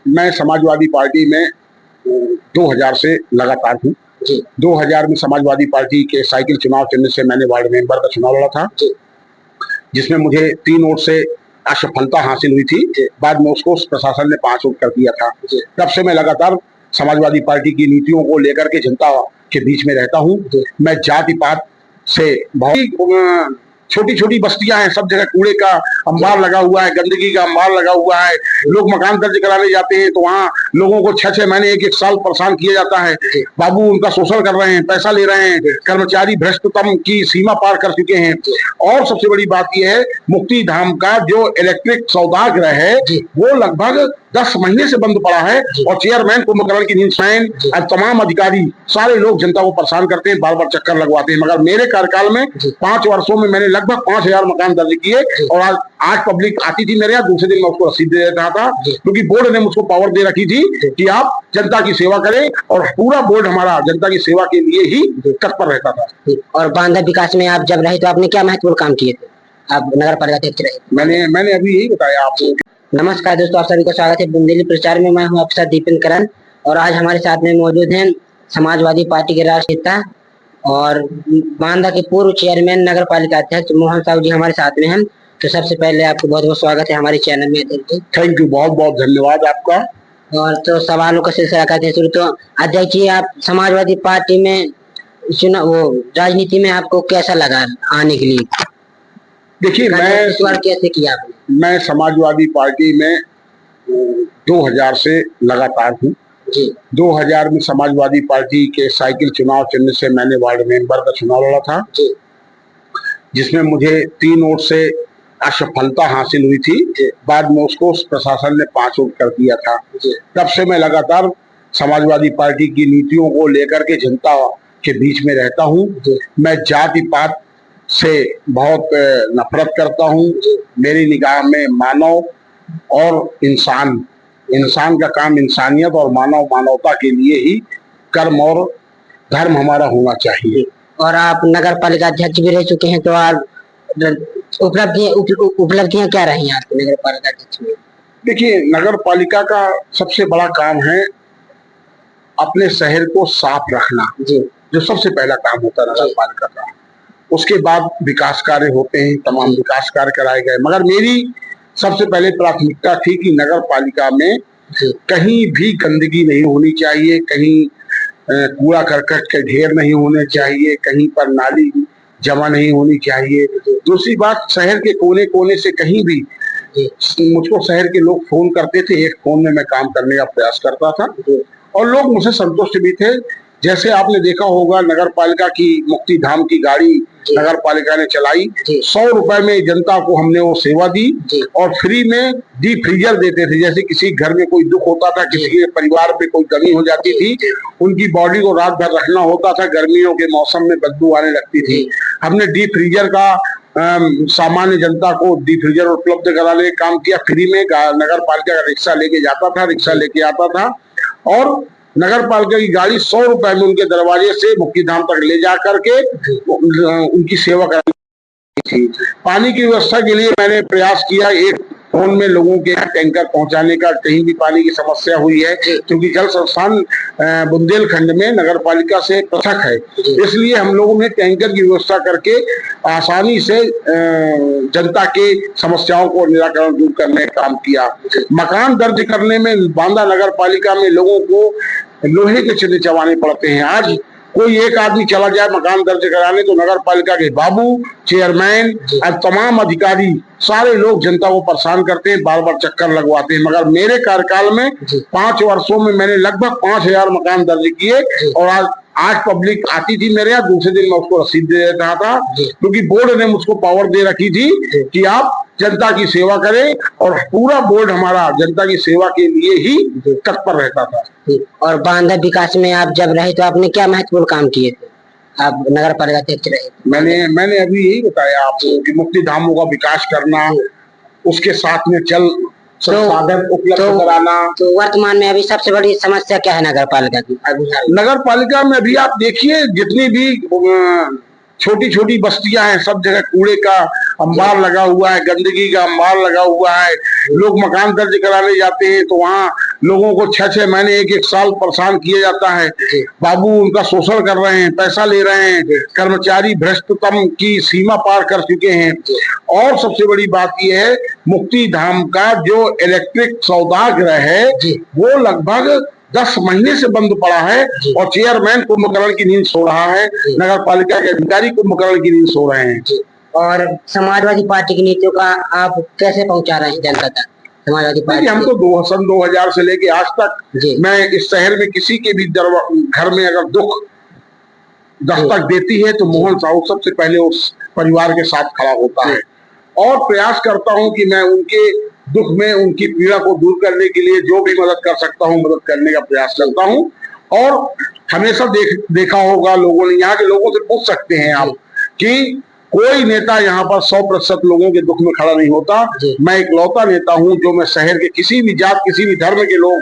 मैं समाजवादी पार्टी में 2000 से लगातार हूँ। 2000 में समाजवादी पार्टी के साइकिल चुनाव चिन्ह से मैंने वार्ड मेंबर का चुनाव लड़ा था, जिसमें मुझे 3 वोट से असफलता हासिल हुई थी। बाद में उसको प्रशासन ने 5 वोट कर दिया था। तब से मैं लगातार समाजवादी पार्टी की नीतियों को लेकर के जनता के बीच में रहता हूँ। मैं जाति पात से बहुत छोटी छोटी बस्तियां हैं, सब जगह कूड़े का अंबार लगा हुआ है, गंदगी का अंबार लगा हुआ है। लोग मकान दर्ज कराने जाते हैं तो वहाँ लोगों को 6-6 महीने 1-1 साल परेशान किया जाता है। बाबू उनका शोषण कर रहे हैं, पैसा ले रहे हैं, कर्मचारी भ्रष्टतम की सीमा पार कर चुके हैं। और सबसे बड़ी बात यह है, मुक्ति धाम का जो इलेक्ट्रिक सौदागर है वो लगभग 10 महीने से बंद पड़ा है। और चेयरमैन कुंभकर्ण की नींद और तमाम अधिकारी सारे लोग जनता को परेशान करते हैं, बार बार चक्कर लगवाते हैं। मगर मेरे कार्यकाल में 5 वर्षों में मैंने लगभग 5000 मकान दर्ज किए। और आज पब्लिक आती थी मेरे यहाँ, दूसरे दिन मैं उसको रसीद दे देता था, क्योंकि बोर्ड ने मुझको पावर दे रखी थी कि आप जनता की सेवा करें। और पूरा बोर्ड हमारा जनता की सेवा के लिए ही तत्पर रहता था। और बांदा विकास में आप जब रहे तो आपने क्या महत्वपूर्ण काम किए थे? आप नगर पालिका अध्यक्ष रहे। मैंने अभी यही बताया आपको। नमस्कार दोस्तों, आप सभी का स्वागत है बुंदेली प्रचार में। मैं हूं आपके साथ दीपेन करण, और आज हमारे साथ में मौजूद हैं समाजवादी पार्टी के राष्ट्रीय नेता और बांदा के पूर्व चेयरमैन नगर पालिका अध्यक्ष मोहन साहू जी हमारे साथ में हैं। तो सबसे पहले आपको बहुत बहुत स्वागत है हमारे चैनल में। थैंक यू, बहुत बहुत धन्यवाद आपका। और तो सवालों का सिलसिला करते हैं शुरू। तो अध्यक्ष जी, आप समाजवादी पार्टी में राजनीति में आपको कैसा लगा आने के लिए? देखिए, कैसे किया आपने? मैं समाजवादी पार्टी में 2000 से लगातार हूँ। 2000 में समाजवादी पार्टी के साइकिल चुनाव चिन्ह से मैंने वार्ड मेंबर का चुनाव लड़ा था, जिसमें मुझे 3 वोट से असफलता हासिल हुई थी। बाद में उसको प्रशासन ने 5 वोट कर दिया था। तब से मैं लगातार समाजवादी पार्टी की नीतियों को लेकर के जनता के बीच में रहता हूँ। मैं जाति पात से बहुत नफरत करता हूँ। मेरी निगाह में मानव और इंसान का काम इंसानियत और मानवता के लिए ही कर्म और धर्म हमारा होना चाहिए। और आप नगर पालिका अध्यक्ष भी रह चुके हैं, तो आप उपलब्धियां क्या रही हैं आपकी नगर पालिका अध्यक्ष में? देखिए, नगर पालिका का सबसे बड़ा काम है अपने शहर को साफ रखना, जो सबसे पहला काम होता है नगर पालिका का। उसके बाद विकास कार्य होते हैं, तमाम विकास कार्य कराए गए। मगर मेरी सबसे पहले प्राथमिकता थी कि नगर पालिका में कहीं भी गंदगी नहीं होनी चाहिए, कहीं कूड़ा करकट के ढेर नहीं होने चाहिए, कहीं पर नाली जमा नहीं होनी चाहिए। दूसरी बात, शहर के कोने कोने से कहीं भी मुझको शहर के लोग फोन करते थे, एक फोन में मैं काम करने का प्रयास करता था और लोग मुझसे संतुष्ट भी थे। जैसे आपने देखा होगा, नगर पालिका की मुक्ति धाम की गाड़ी नगर पालिका ने चलाई। 100 रुपए में जनता को हमने वो सेवा दी और फ्री में डीप फ्रीजर देते थे। जैसे किसी घर में कोई दुख होता था, किसी के परिवार पे कोई कमी हो जाती थी, उनकी बॉडी को रात भर रखना होता था, गर्मियों के मौसम में बदबू आने लगती थी। हमने डीप फ्रीजर का सामान्य जनता को डीप फ्रीजर उपलब्ध कराने का काम किया। फ्री में नगर पालिका का रिक्शा लेके जाता था, रिक्शा लेके आता था और नगर पालिका की गाड़ी 100 रुपए में उनके दरवाजे से मुक्ति धाम तक ले जा करके उनकी सेवा करानी थी। पानी की व्यवस्था के लिए मैंने प्रयास किया, एक फोन में लोगों के यहाँ टैंकर पहुंचाने का। कहीं भी पानी की समस्या हुई है, क्योंकि जल संस्थान बुंदेलखंड में नगर पालिका से पृथक है, इसलिए हम लोगों ने टैंकर की व्यवस्था करके आसानी से जनता के समस्याओं को निराकरण दूर करने का काम किया। मकान दर्ज करने में बांदा नगर पालिका में लोगों को लोहे के चिन्ह चबाने पड़ते हैं। आज कोई एक आदमी चला जाए मकान दर्ज कराने तो नगर पालिका के बाबू, चेयरमैन और तमाम अधिकारी सारे लोग जनता को परेशान करते हैं, बार बार चक्कर लगवाते हैं। मगर मेरे कार्यकाल में 5 वर्षों में मैंने लगभग 5000 मकान दर्ज किए। और आज पब्लिक आती थी मेरे यहाँ, दूसरे दिन मैं उसको रसीद दे देता था, क्योंकि बोर्ड ने मुझको पावर दे रखी थी कि आप जनता की सेवा करें। और पूरा बोर्ड हमारा जनता की सेवा के लिए ही तत्पर रहता था। और बांदा विकास में आप जब रहे तो आपने क्या महत्वपूर्ण काम किए थे? आप नगर पालिका अध्यक्ष रहे। मैंने अभी यही बताया आपको कि मुक्ति धामों का विकास करना, उसके साथ में साधन उपलब्ध कराना। तो वर्तमान में अभी सबसे बड़ी समस्या क्या है नगर पालिका की? नगर पालिका में अभी आप देखिए, जितनी भी छोटी छोटी बस्तियां हैं, सब जगह कूड़े का अंबार लगा हुआ है, गंदगी का अंबार लगा हुआ है। लोग मकान दर्ज कराने जाते हैं तो वहाँ लोगों को 6-6 महीने 1-1 साल परेशान किया जाता है। बाबू उनका शोषण कर रहे हैं, पैसा ले रहे हैं, कर्मचारी भ्रष्टतम की सीमा पार कर चुके हैं। और सबसे बड़ी बात यह है, मुक्ति धाम का जो इलेक्ट्रिक सौदागर है वो लगभग 10 महीने से बंद पड़ा है और चेयरमैन कुंभकर्ण की नींद सो रहा है, नगर पालिका के अधिकारी कुंभकर्ण की नींद सो रहे हैं। और समाजवादी पार्टी की नीतियों का आप कैसे पहुंचा रहे हैं जनता तक? समाजवादी पार्टी हम तो सन 2000 से लेके आज तक मैं इस शहर में किसी के भी घर में अगर दुख दस्तक देती है तो मोहन साहू सबसे पहले उस परिवार के साथ खड़ा होता है और प्रयास करता हूं कि मैं उनके दुख में उनकी पीड़ा को दूर करने के लिए जो भी मदद कर सकता हूं मदद करने का प्रयास करता हूं। और हमेशा देखा होगा लोगों ने, यहाँ के लोगों से पूछ सकते हैं आप कि कोई नेता यहाँ पर 100% लोगों के दुख में खड़ा नहीं होता। मैं इकलौता नेता हूँ जो मैं शहर के किसी भी जात किसी भी धर्म के लोग